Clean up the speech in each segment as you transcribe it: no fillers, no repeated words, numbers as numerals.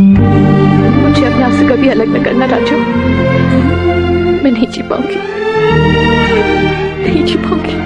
मुझे अपने आप से कभी अलग न करना राजू। मैं नहीं जी पाऊंगी, नहीं जी पाऊंगी।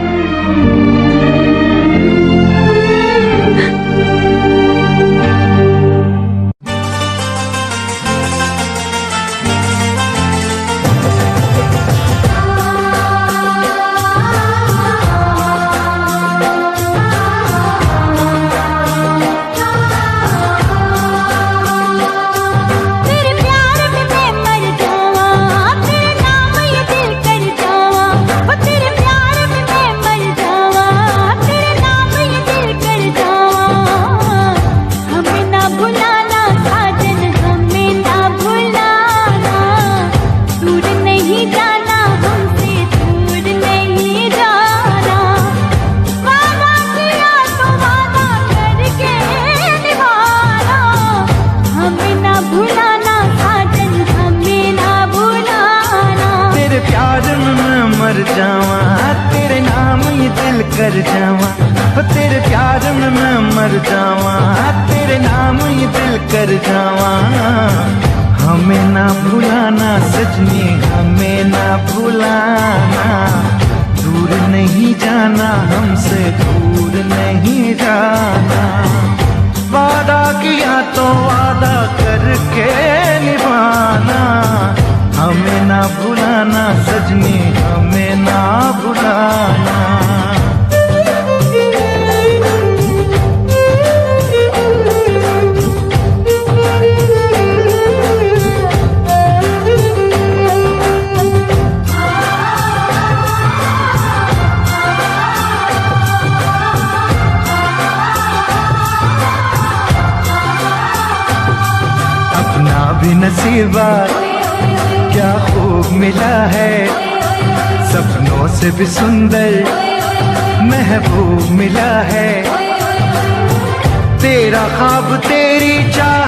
तेरे नाम ये दिल कर जावा, तेरे प्यार में मैं मर जावा, तेरे नाम ये दिल कर जावा। हमें ना भुलाना सजनी, हमें ना भुलाना, दूर नहीं जाना हमसे, दूर नहीं जाना। वादा किया तो वादा करके निभाना, हमें ना भुलाना सजनी, हमें ना भुलाना। अपना भी नसीबा क्या खूब मिला है, सपनों से भी सुंदर महबूब मिला है। तेरा ख्वाब तेरी चाह